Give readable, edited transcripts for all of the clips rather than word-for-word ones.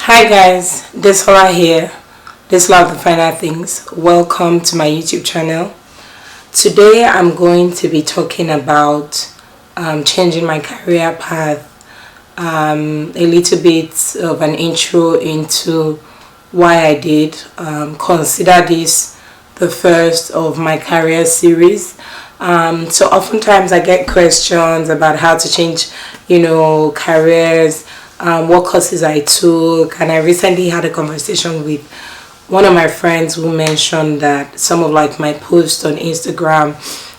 Hi guys, Desola here. Desola of the Finer Things. Welcome to my YouTube channel. Today I'm going to be talking about changing my career path, a little bit of an intro into why I did. Consider this the first of my career series. So oftentimes I get questions about how to change, careers, what courses I took, and I recently had a conversation with one of my friends who mentioned that some of my posts on Instagram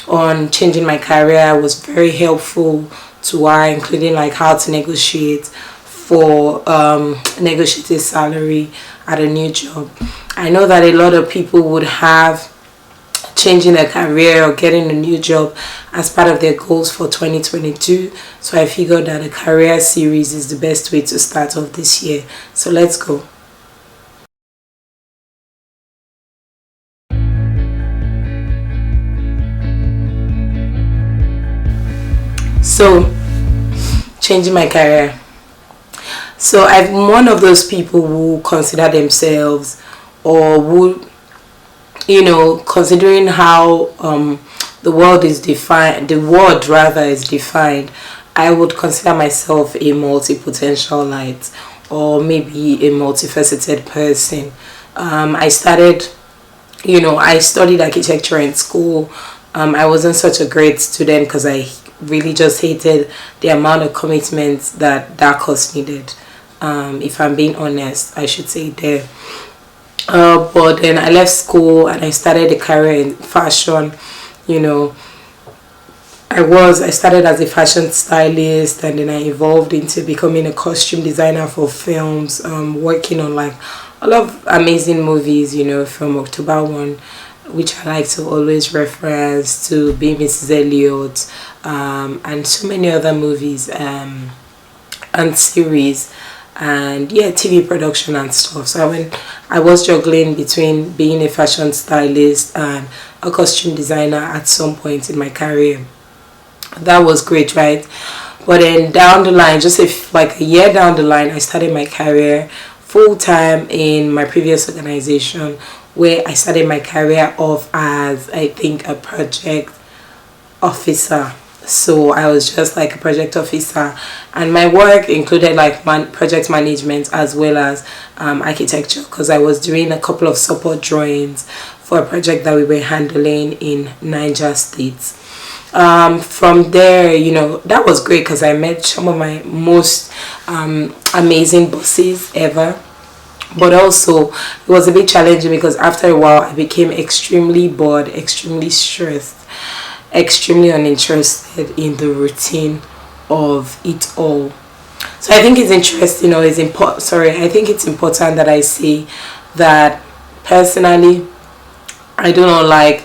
on changing my career was very helpful to her, including how to negotiate for negotiated salary at a new job. I know that a lot of people would have changing a career or getting a new job as part of their goals for 2022, so I figured that a career series is the best way to start off this year. So let's go. So changing my career. So I'm one of those people who consider themselves, or would, considering how the world is defined, I would consider myself a multi-potentialite, or maybe a multifaceted person. I studied architecture in school. I wasn't such a great student because I really just hated the amount of commitments that course needed. If I'm being honest, I should say there. But then I left school and I started a career in fashion. I started as a fashion stylist, and then I evolved into becoming a costume designer for films, working on a lot of amazing movies, from October 1, which I like to always reference, to Be Mrs. Elliot, and so many other movies and series, and TV production and stuff. So when I was juggling between being a fashion stylist and a costume designer at some point in my career. That was great, right? But then down the line, just a year down the line, I started my career full-time in my previous organization, where I started my career off as, I think, a project officer. So I was just a project officer, and my work included project management as well as architecture, because I was doing a couple of support drawings for a project that we were handling in Niger State. From there, that was great because I met some of my most amazing bosses ever. But also it was a bit challenging because after a while I became extremely bored, extremely stressed, extremely uninterested in the routine of it all. So I think it's interesting, I think it's important that I say that personally I do not like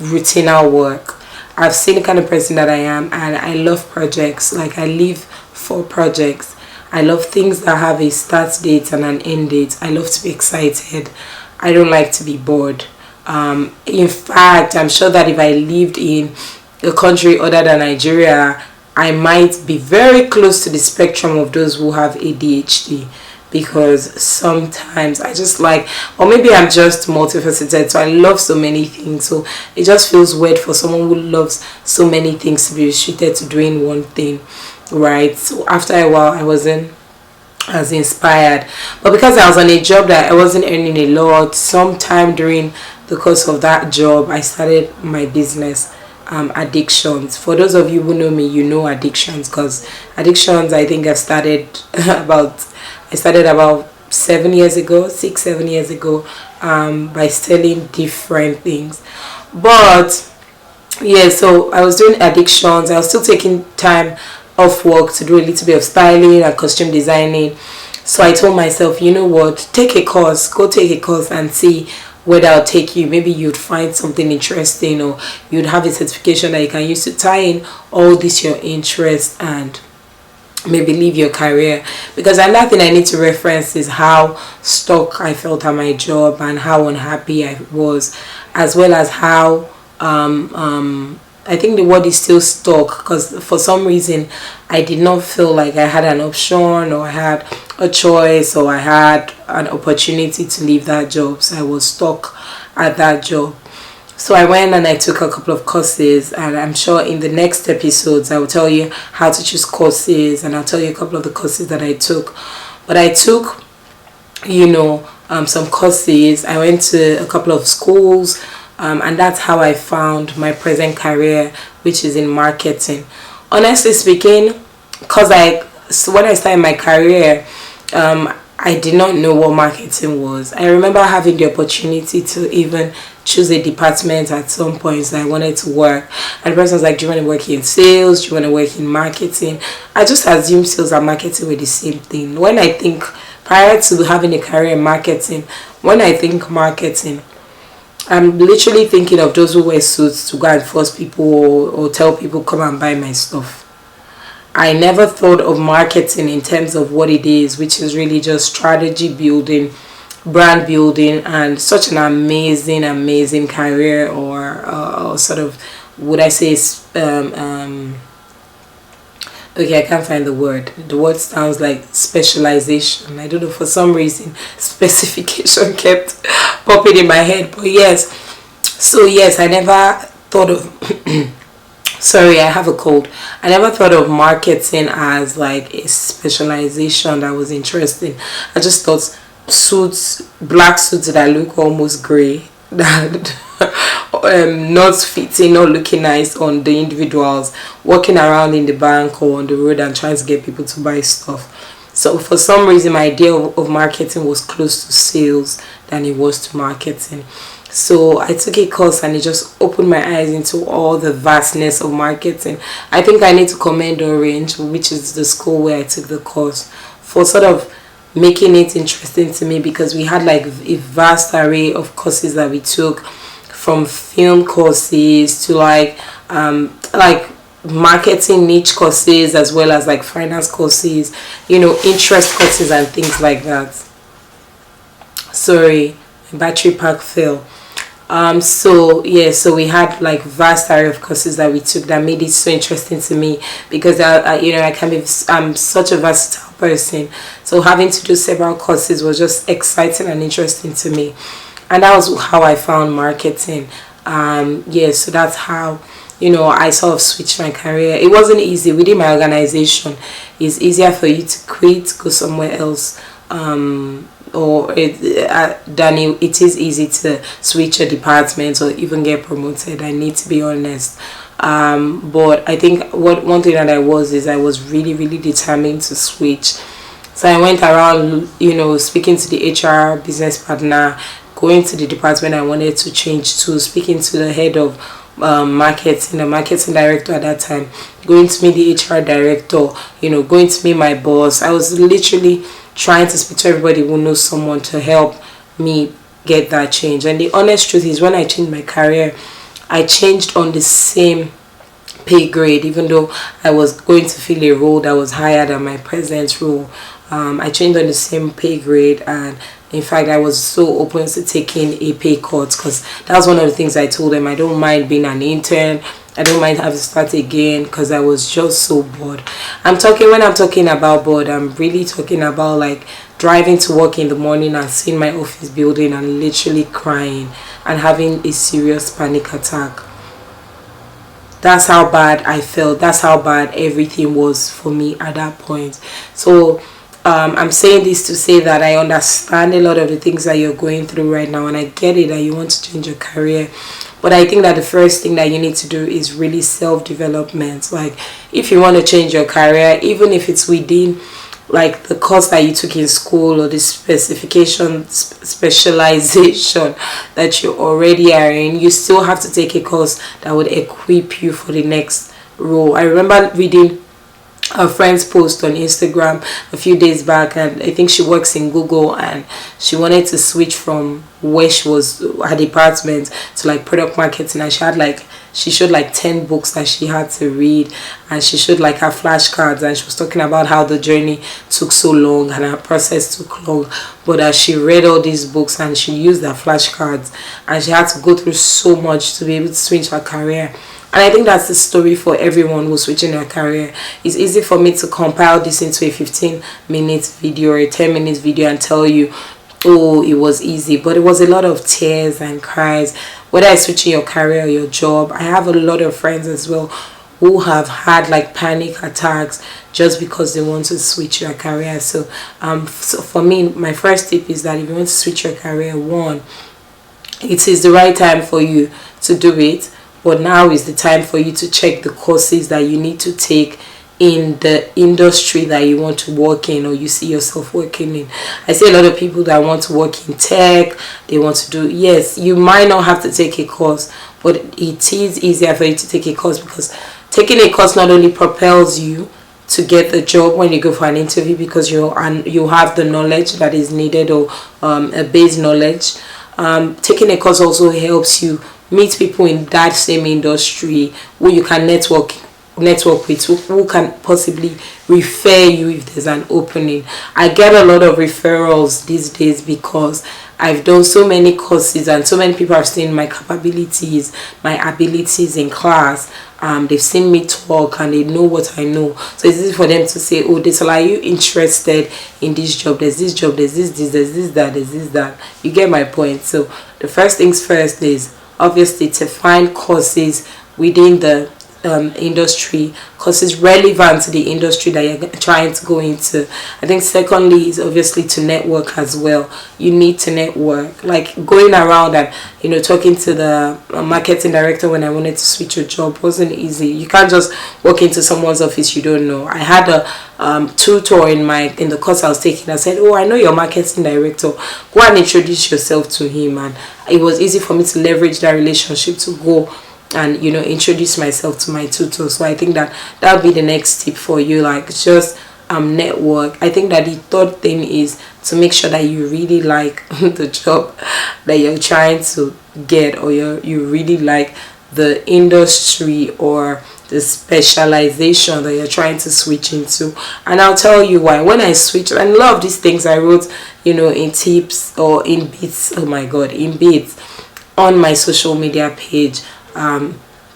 routine work. I've seen the kind of person that I am, and I love projects. I live for projects. I love things that have a start date and an end date. I love to be excited. I don't like to be bored. In fact, I'm sure that if I lived in a country other than Nigeria, I might be very close to the spectrum of those who have ADHD, because sometimes I just or maybe I'm just multifaceted, so I love so many things. So it just feels weird for someone who loves so many things to be restricted to doing one thing, right? So after a while I wasn't as inspired. But because I was on a job that I wasn't earning a lot, sometime during the course of that job I started my business, Addictions. For those of you who know me, you know Addictions, because Addictions, I think I started about 6-7 years ago, by selling different things. But so I was doing Addictions. I was still taking time off work to do a little bit of styling and costume designing. So I told myself, you know what, go take a course and see where that'll take you. Maybe you'd find something interesting, or you'd have a certification that you can use to tie in all this your interest and maybe leave your career. Because another thing I need to reference is how stuck I felt at my job and how unhappy I was, as well as how I think the word is still stuck, because for some reason I did not feel like I had an option, or I had a choice, or I had an opportunity to leave that job. So I was stuck at that job. So I went and I took a couple of courses, and I'm sure in the next episodes I will tell you how to choose courses, and I'll tell you a couple of the courses that I took. But I took, some courses. I went to a couple of schools, and that's how I found my present career, which is in marketing. Honestly speaking, when I started my career, I did not know what marketing was. I remember having the opportunity to even choose a department at some point that I wanted to work, and the person was like, do you want to work in sales, do you want to work in marketing? I just assumed sales and marketing were the same thing. When I think, prior to having a career in marketing, when I think marketing, I'm literally thinking of those who wear suits to go and force people, or tell people come and buy my stuff. I never thought of marketing in terms of what it is, which is really just strategy building, brand building, and such an amazing career, or sort of, would I say, okay, I can't find the word. The word sounds like specialization. I don't know, for some reason specification kept popping in my head, but yes. So yes, I never thought of sorry, I have a cold. I never thought of marketing as like a specialization that was interesting. I just thought suits, black suits that look almost grey, that not fitting, not looking nice on the individuals, walking around in the bank or on the road and trying to get people to buy stuff. So for some reason, my idea of marketing was close to sales than it was to marketing. So I took a course, and it just opened my eyes into all the vastness of marketing. I think I need to commend Orange, which is the school where I took the course, for sort of making it interesting to me, because we had like a vast array of courses that we took, from film courses to like marketing niche courses, as well as like finance courses, interest courses and things like that. Sorry, my battery pack fell. So we had like vast array of courses that we took that made it so interesting to me, because I'm such a versatile person. So having to do several courses was just exciting and interesting to me, and that was how I found marketing. So that's how I sort of switched my career. It wasn't easy within my organization. It's easier for you to quit, go somewhere else, than it is easy to switch a department or even get promoted. I need to be honest. But I think one thing that I was really determined to switch. So I went around, speaking to the HR business partner, going to the department I wanted to change to, speaking to the head of marketing, the marketing director at that time, going to meet the HR director, going to meet my boss. I was literally trying to speak to everybody who knows someone to help me get that change. And the honest truth is, when I changed my career, I changed on the same pay grade, even though I was going to fill a role that was higher than my present role. I changed on the same pay grade, and in fact I was so open to taking a pay cut, because that's one of the things I told them. I don't mind being an intern, I don't mind having to start again, because I was just so bored. When I'm talking about bored, I'm really talking about like driving to work in the morning and seeing my office building and literally crying and having a serious panic attack. That's how bad I felt. That's how bad everything was for me at that point. So I'm saying this to say that I understand a lot of the things that you're going through right now, and I get it that you want to change your career. But I think that the first thing that you need to do is really self-development. Like, if you want to change your career, even if it's within like the course that you took in school, or the specialization that you already are in, you still have to take a course that would equip you for the next role. I remember reading a friend's post on Instagram a few days back, and I think she works in Google, and she wanted to switch from where she was, her department, to like product marketing, and she showed like 10 books that she had to read, and she showed like her flashcards, and she was talking about how the journey took so long and her process took long, but as she read all these books and she used her flashcards, and she had to go through so much to be able to switch her career And I think that's the story for everyone who's switching their career. It's easy for me to compile this into a 15-minute video or a 10-minute video and tell you, oh, it was easy, but it was a lot of tears and cries. Whether it's switching your career or your job, I have a lot of friends as well who have had like panic attacks just because they want to switch your career. So so for me, my first tip is that if you want to switch your career, one, it is the right time for you to do it, but now is the time for you to check the courses that you need to take in the industry that you want to work in or you see yourself working in. I see a lot of people that want to work in tech, they want to do, yes, you might not have to take a course, but it is easier for you to take a course, because taking a course not only propels you to get the job when you go for an interview, because you have the knowledge that is needed, or a base knowledge. Taking a course also helps you meet people in that same industry who you can network with, who can possibly refer you if there's an opening. I get a lot of referrals these days because I've done so many courses and so many people have seen my capabilities, my abilities in class. They've seen me talk and they know what I know. So it's easy for them to say, oh, Desola, are you interested in this job? There's this job, there's this, there's this, there's this, that. You get my point. So the first things first is obviously to find courses within the industry, courses relevant to the industry that you're trying to go into. I think secondly is obviously to network as well. You need to network, like going around and talking to the marketing director when I wanted to switch a job wasn't easy. You can't just walk into someone's office you don't know. I had a tutor in the course I was taking. I said, oh, I know your marketing director, go and introduce yourself to him. And it was easy for me to leverage that relationship to go and introduce myself to my tutor. So I think that would be the next tip for you, like just network. I think that the third thing is to make sure that you really like the job that you're trying to get, or you really like the industry or the specialization that you're trying to switch into. And I'll tell you why. When I switched, and a lot of these things I wrote in tips or in bits, oh my god, in bits on my social media page.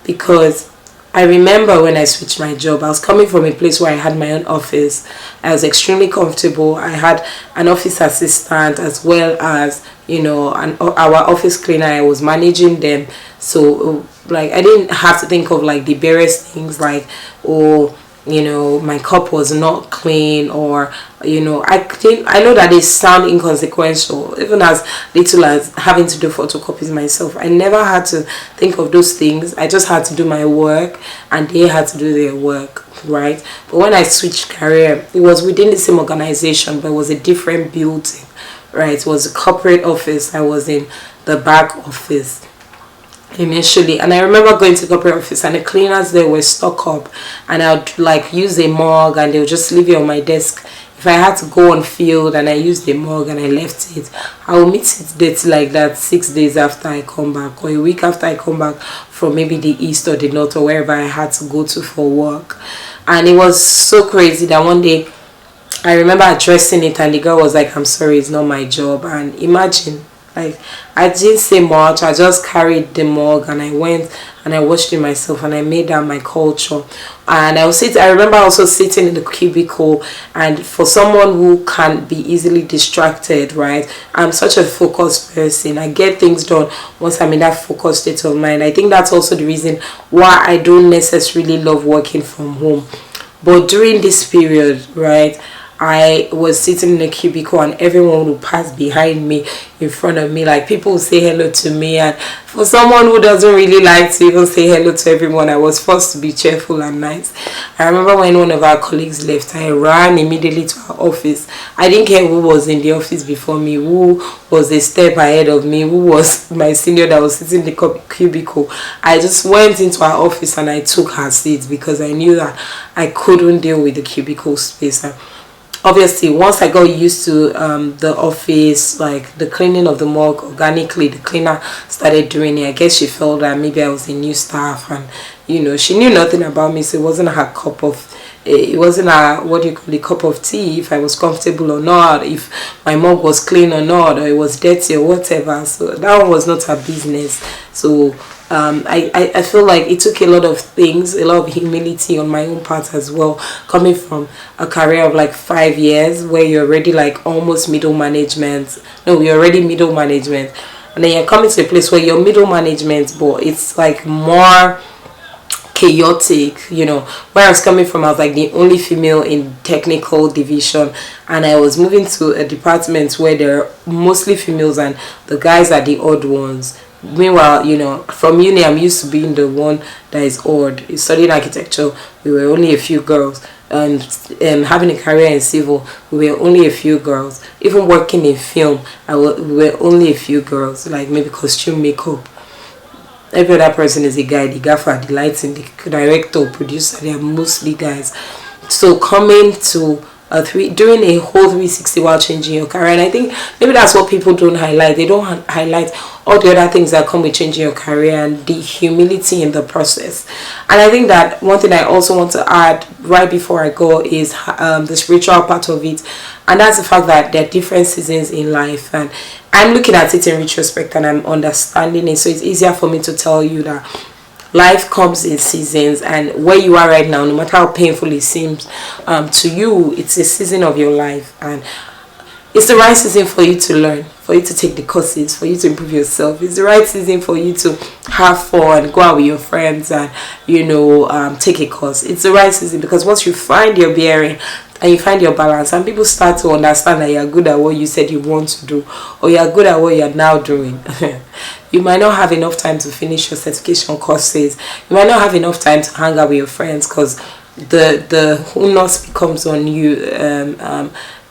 Because I remember when I switched my job, I was coming from a place where I had my own office. I was extremely comfortable. I had an office assistant as well as our office cleaner. I was managing them, so like I didn't have to think of like the various things like, oh, my cup was not clean, or I know that they sound inconsequential, even as little as having to do photocopies myself. I never had to think of those things. I just had to do my work and they had to do their work, right? But when I switched career, it was within the same organization, but it was a different building, right? It was a corporate office. I was in the back office initially, and I remember going to the corporate office and the cleaners there were stuck up, and I would like use a mug and they would just leave it on my desk. If I had to go on field and I used the mug and I left it, I will meet it dirty like that 6 days after I come back, or a week after I come back from maybe the east or the north or wherever I had to go to for work. And it was so crazy that one day I remember addressing it and the girl was like, I'm sorry, it's not my job. And imagine, like, I didn't say much. I just carried the mug and I went and I washed it myself and I made that my culture. And I remember also sitting in the cubicle, and for someone who can be easily distracted, right? I'm such a focused person. I get things done once I'm in that focused state of mind. I think that's also the reason why I don't necessarily love working from home. But during this period, right, I was sitting in a cubicle and everyone would pass behind me, in front of me, like people would say hello to me. And for someone who doesn't really like to even say hello to everyone, I was forced to be cheerful and nice. I remember when one of our colleagues left, I ran immediately to our office. I didn't care who was in the office before me, who was a step ahead of me, who was my senior that was sitting in the cubicle. I just went into our office and I took her seat because I knew that I couldn't deal with the cubicle space. Obviously, once I got used to the office, like the cleaning of the mug, organically the cleaner started doing it. I guess she felt that maybe I was a new staff, and she knew nothing about me, so it wasn't her cup of tea if I was comfortable or not, if my mug was clean or not, or it was dirty or whatever. So that one was not her business. So I feel like it took a lot of things, a lot of humility on my own part as well, coming from a career of like 5 years where you're already like almost middle management. No, you're already middle management, and then you're coming to a place where you're middle management, but it's like more chaotic, you know. Where I was coming from, I was like the only female in technical division, and I was moving to a department where there are mostly females and the guys are the odd ones. Meanwhile, you know, from uni I'm used to being the one that is odd. Studying architecture, we were only a few girls, and having a career in civil, we were only a few girls. Even working in film, we were only a few girls, like maybe costume, makeup. Every other person is a guy, the gaffer, the lighting, the director, producer, they are mostly guys. So coming to doing a whole 360 while changing your career, and I think maybe that's what people don't highlight. They don't highlight all the other things that come with changing your career and the humility in the process. And I think that one thing I also want to add right before I go is the spiritual part of it, and that's the fact that there are different seasons in life, and I'm looking at it in retrospect and I'm understanding it, so it's easier for me to tell you that life comes in seasons, and where you are right now, no matter how painful it seems to you, it's a season of your life, and it's the right season for you to learn, for you to take the courses, for you to improve yourself. It's the right season for you to have fun, go out with your friends, and you know, take a course. It's the right season because once you find your bearing and you find your balance, and people start to understand that you're good at what you said you want to do, or you're good at what you're now doing. You might not have enough time to finish your certification courses. You might not have enough time to hang out with your friends because the onus becomes on you.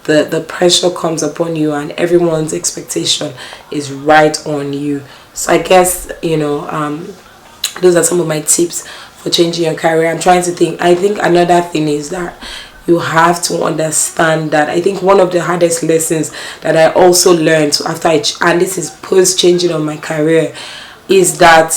The pressure comes upon you, and everyone's expectation is right on you. So I guess, you know, those are some of my tips for changing your career. I'm trying to think. I think another thing is that you have to understand that I think one of the hardest lessons that I also learned after and this is post changing of my career, is that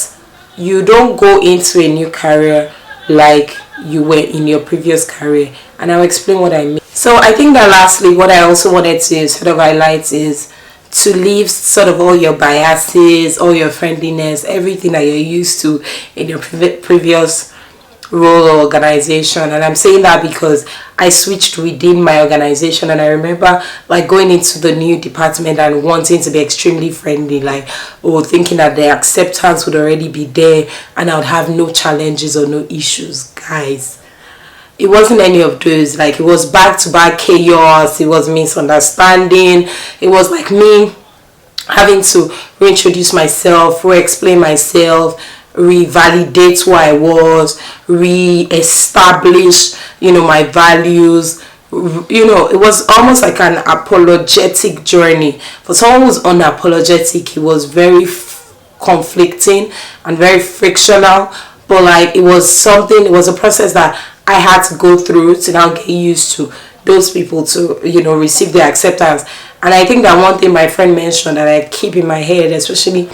you don't go into a new career like you were in your previous career, and I'll explain what I mean. So I think that lastly, what I also wanted to sort of highlight is to leave sort of all your biases, all your friendliness, everything that you're used to in your previous role or organization. And I'm saying that because I switched within my organization, and I remember like going into the new department and wanting to be extremely friendly, like, or thinking that the acceptance would already be there and I would have no challenges or no issues. Guys, it wasn't any of those. Like, it was back-to-back chaos, it was misunderstanding, it was like me having to reintroduce myself, re-explain myself, revalidate who I was, re-establish, you know, my values. You know, it was almost like an apologetic journey. For someone who's unapologetic, it was very conflicting and very frictional, but like it was a process that I had to go through to now get used to those people, to, you know, receive their acceptance. And I think that one thing my friend mentioned that I keep in my head, especially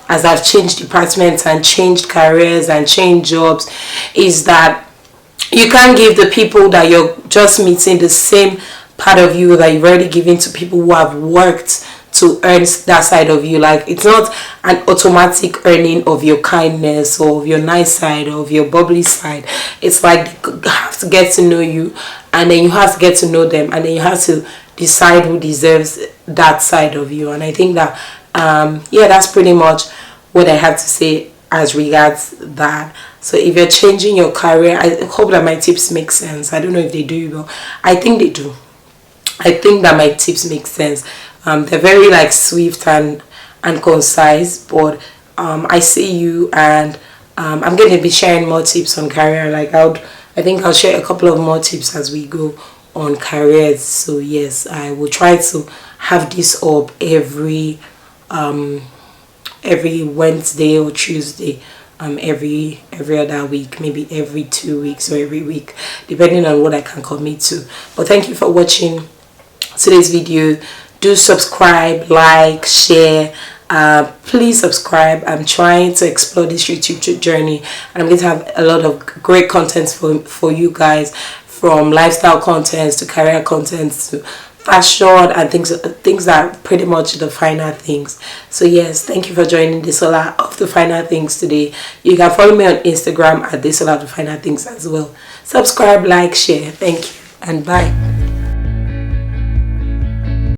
as I've changed departments and changed careers and changed jobs, is that you can't give the people that you're just meeting the same part of you that you've already given to people who have worked to earn that side of you. Like, it's not an automatic earning of your kindness or of your nice side or of your bubbly side. It's like they have to get to know you, and then you have to get to know them, and then you have to decide who deserves that side of you. And I think that yeah, that's pretty much what I have to say as regards that. So if you're changing your career, I hope that my tips make sense. I don't know if they do, but I think they do. I think that my tips make sense. They're very like swift and concise, but I see you, and I'm going to be sharing more tips on career. Like, I think I'll share a couple of more tips as we go on careers. So yes, I will try to have this up every Wednesday or Tuesday, every other week, maybe every 2 weeks or every week, depending on what I can commit to. But thank you for watching today's video. Do subscribe, like, share. Please subscribe. I'm trying to explore this YouTube journey, and I'm going to have a lot of great content for you guys, from lifestyle contents to career contents fashion and things that are pretty much the finer things. So yes, thank you for joining Desola of the Finer Things today. You can follow me on Instagram at Desola of the Finer Things as well. Subscribe, like, share. Thank you and bye.